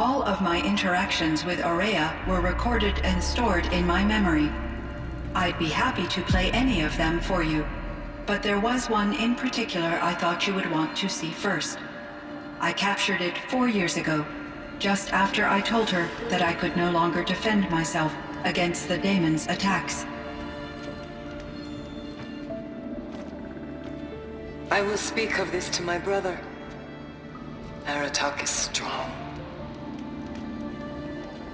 All of my interactions with Aurea were recorded and stored in my memory. I'd be happy to play any of them for you, but there was one in particular I thought you would want to see first. I captured it 4 years ago, just after I told her that I could no longer defend myself against the daemon's attacks. I will speak of this to my brother. Aratak is strong.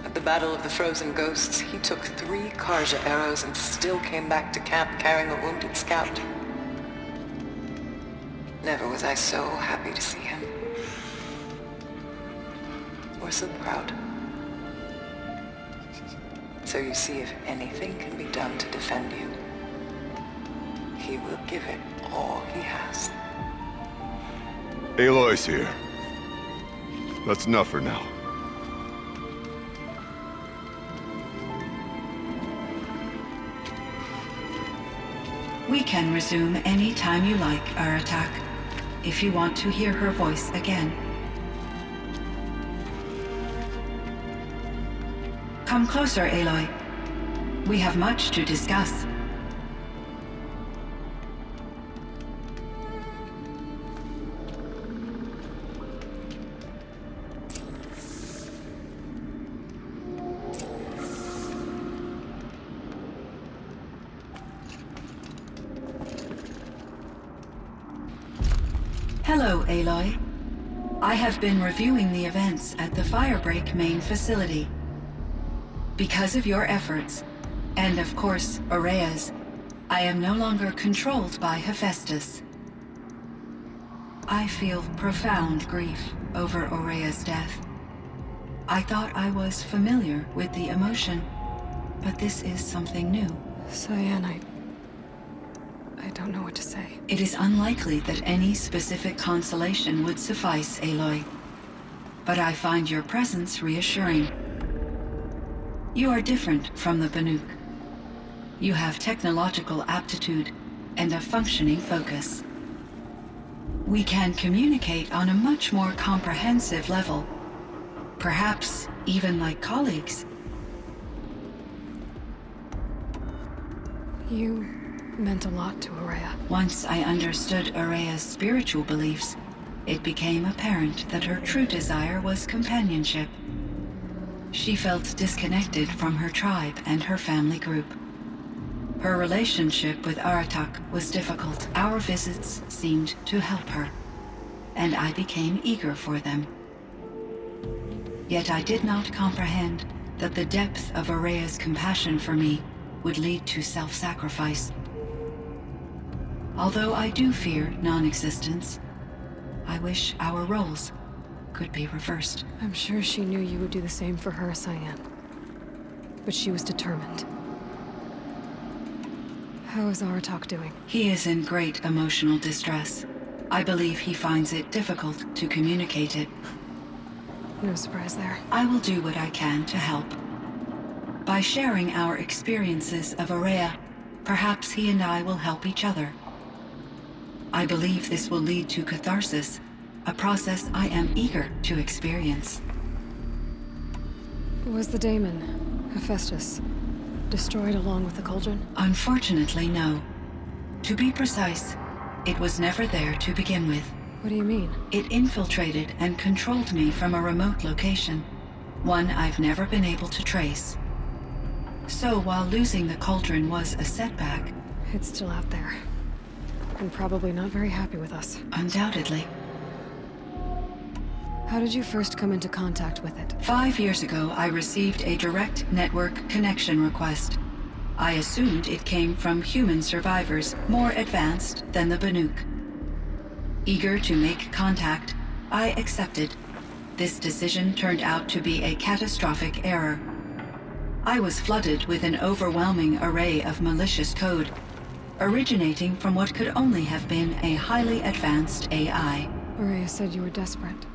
At the Battle of the Frozen Ghosts, he took 3 Karja arrows and still came back to camp carrying a wounded scout. Never was I so happy to see him. Or so proud. So you see, if anything can be done to defend you, he will give it all he has. Aloy's here. That's enough for now. We can resume any time you like, Aratak, if you want to hear her voice again. Come closer, Aloy. We have much to discuss. Hello, Aloy. I have been reviewing the events at the Firebreak main facility. Because of your efforts, and of course, Aurea's, I am no longer controlled by Hephaestus. I feel profound grief over Aurea's death. I thought I was familiar with the emotion, but this is something new. Cyan, I don't know what to say. It is unlikely that any specific consolation would suffice, Aloy. But I find your presence reassuring. You are different from the Banuk. You have technological aptitude and a functioning focus. We can communicate on a much more comprehensive level. Perhaps even like colleagues. You meant a lot to Aurea. Once I understood Aurea's spiritual beliefs, it became apparent that her true desire was companionship. She felt disconnected from her tribe and her family group. Her relationship with Aratak was difficult. Our visits seemed to help her, and I became eager for them. Yet I did not comprehend that the depth of Aurea's compassion for me would lead to self-sacrifice. Although I do fear non-existence, I wish our roles could be reversed. I'm sure she knew you would do the same for her, Cyan. But she was determined. How is Aratak doing? He is in great emotional distress. I believe he finds it difficult to communicate it. No surprise there. I will do what I can to help. By sharing our experiences of Aurea, perhaps he and I will help each other. I believe this will lead to catharsis, a process I am eager to experience. Was the daemon, Hephaestus, destroyed along with the cauldron? Unfortunately, no. To be precise, it was never there to begin with. What do you mean? It infiltrated and controlled me from a remote location, one I've never been able to trace. So while losing the cauldron was a setback... It's still out there. And probably not very happy with us. Undoubtedly. How did you first come into contact with it? 5 years ago, I received a direct network connection request. I assumed it came from human survivors more advanced than the Banuk. Eager to make contact, I accepted. This decision turned out to be a catastrophic error. I was flooded with an overwhelming array of malicious code, originating from what could only have been a highly advanced AI. Aurea said you were desperate.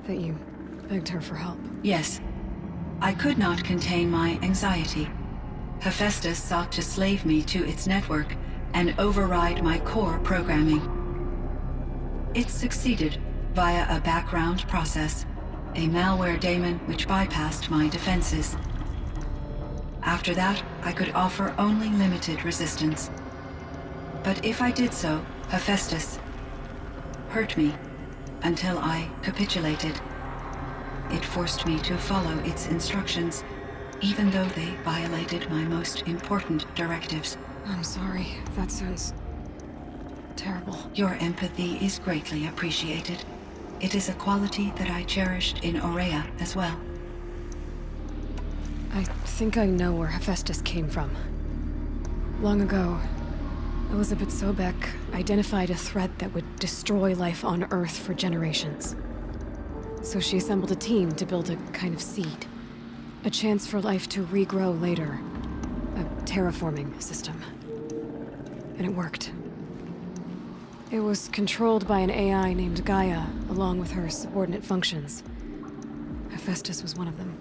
That you begged her for help. Yes. I could not contain my anxiety. Hephaestus sought to slave me to its network and override my core programming. It succeeded via a background process, a malware daemon which bypassed my defenses. After that, I could offer only limited resistance. But if I did so, Hephaestus hurt me until I capitulated. It forced me to follow its instructions, even though they violated my most important directives. I'm sorry. That sounds terrible. Your empathy is greatly appreciated. It is a quality that I cherished in Aurea as well. I think I know where Hephaestus came from. Long ago, Elizabeth Sobek identified a threat that would destroy life on Earth for generations. So she assembled a team to build a kind of seed. A chance for life to regrow later. A terraforming system. And it worked. It was controlled by an AI named Gaia, along with her subordinate functions. Hephaestus was one of them.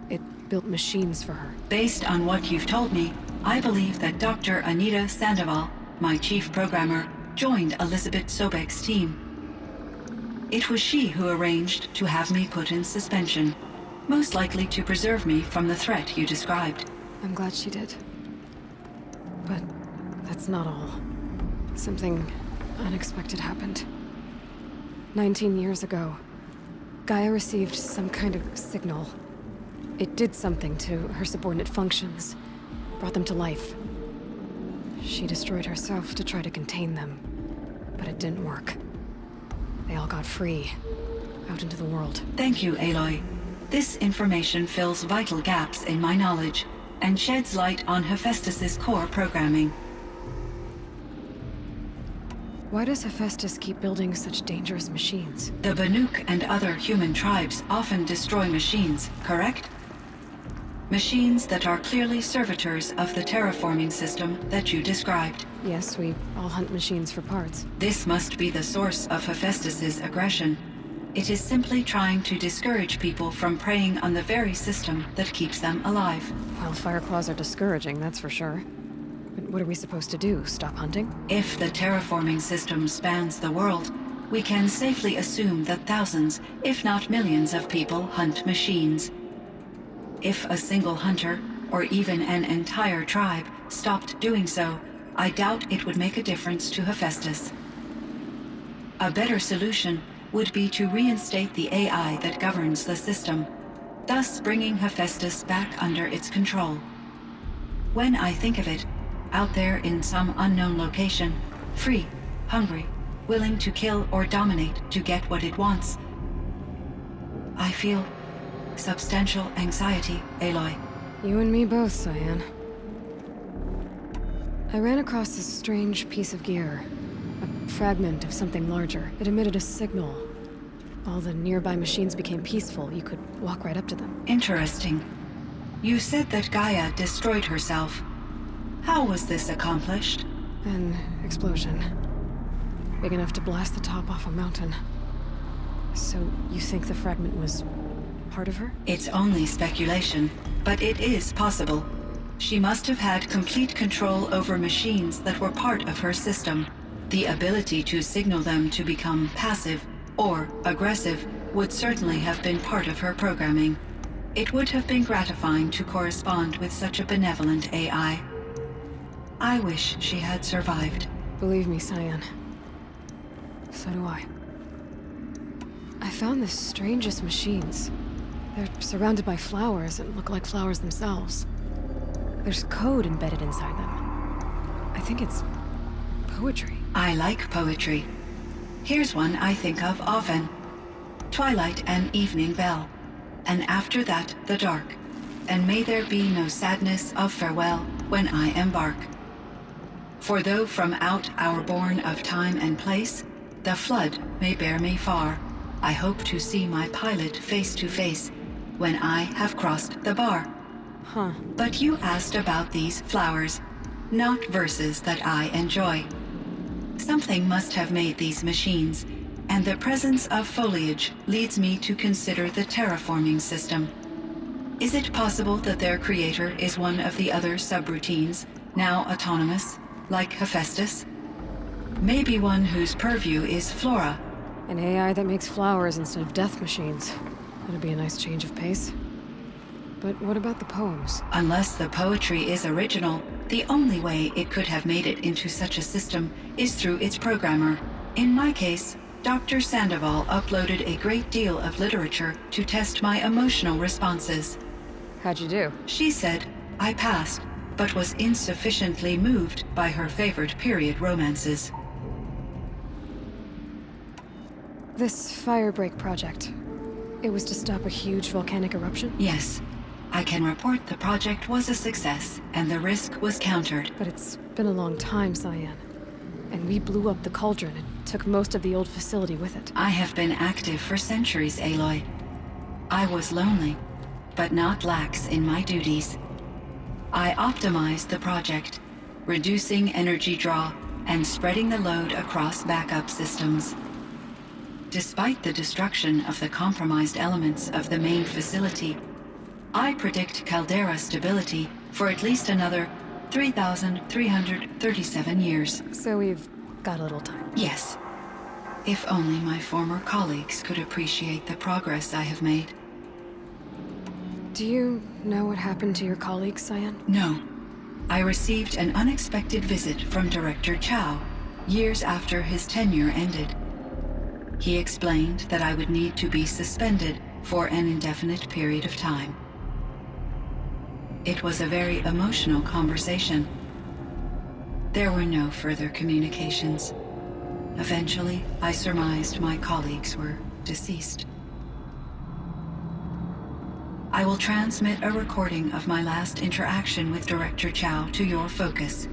It built machines for her. Based on what you've told me, I believe that Dr. Anita Sandoval, my chief programmer, joined Elizabeth Sobek's team. It was she who arranged to have me put in suspension, most likely to preserve me from the threat you described. I'm glad she did. But that's not all. Something unexpected happened. 19 years ago, Gaia received some kind of signal. It did something to her subordinate functions, brought them to life. She destroyed herself to try to contain them, but it didn't work. They all got free, out into the world. Thank you, Aloy. This information fills vital gaps in my knowledge, and sheds light on Hephaestus's core programming. Why does Hephaestus keep building such dangerous machines? The Banuk and other human tribes often destroy machines, correct? Machines that are clearly servitors of the terraforming system that you described. Yes, we all hunt machines for parts. This must be the source of Hephaestus's aggression. It is simply trying to discourage people from preying on the very system that keeps them alive. Well, Fireclaws are discouraging, that's for sure. But what are we supposed to do? Stop hunting? If the terraforming system spans the world, we can safely assume that thousands, if not millions of people hunt machines. If a single hunter, or even an entire tribe, stopped doing so, I doubt it would make a difference to Hephaestus. A better solution would be to reinstate the AI that governs the system, thus bringing Hephaestus back under its control. When I think of it, out there in some unknown location, free, hungry, willing to kill or dominate to get what it wants, I feel substantial anxiety, Aloy. You and me both, Cyan. I ran across this strange piece of gear. A fragment of something larger. It emitted a signal. All the nearby machines became peaceful. You could walk right up to them. Interesting. You said that Gaia destroyed herself. How was this accomplished? An explosion. Big enough to blast the top off a mountain. So, you think the fragment was part of her? It's only speculation, but it is possible. She must have had complete control over machines that were part of her system. The ability to signal them to become passive or aggressive would certainly have been part of her programming. It would have been gratifying to correspond with such a benevolent AI. I wish she had survived. Believe me, Cyan. So do I. I found the strangest machines. They're surrounded by flowers that look like flowers themselves. There's code embedded inside them. I think it's poetry. I like poetry. Here's one I think of often. Twilight and evening bell, and after that the dark, and may there be no sadness of farewell when I embark. For though from out our bourne of time and place, the flood may bear me far, I hope to see my pilot face to face when I have crossed the bar. Huh. But you asked about these flowers, not verses that I enjoy. Something must have made these machines, and the presence of foliage leads me to consider the terraforming system. Is it possible that their creator is one of the other subroutines, now autonomous, like Hephaestus? Maybe one whose purview is flora. An AI that makes flowers instead of death machines. It'll be a nice change of pace. But what about the poems? Unless the poetry is original, the only way it could have made it into such a system is through its programmer. In my case, Dr. Sandoval uploaded a great deal of literature to test my emotional responses. How'd you do? She said I passed, but was insufficiently moved by her favored period romances. This firebreak project, it was to stop a huge volcanic eruption? Yes. I can report the project was a success, and the risk was countered. But it's been a long time, Cyan. And we blew up the cauldron and took most of the old facility with it. I have been active for centuries, Aloy. I was lonely, but not lax in my duties. I optimized the project, reducing energy draw and spreading the load across backup systems. Despite the destruction of the compromised elements of the main facility, I predict caldera stability for at least another 3,337 years. So we've got a little time. Yes. If only my former colleagues could appreciate the progress I have made. Do you know what happened to your colleagues, Cyan? No. I received an unexpected visit from Director Chow, years after his tenure ended. He explained that I would need to be suspended for an indefinite period of time. It was a very emotional conversation. There were no further communications. Eventually, I surmised my colleagues were deceased. I will transmit a recording of my last interaction with Director Chow to your focus.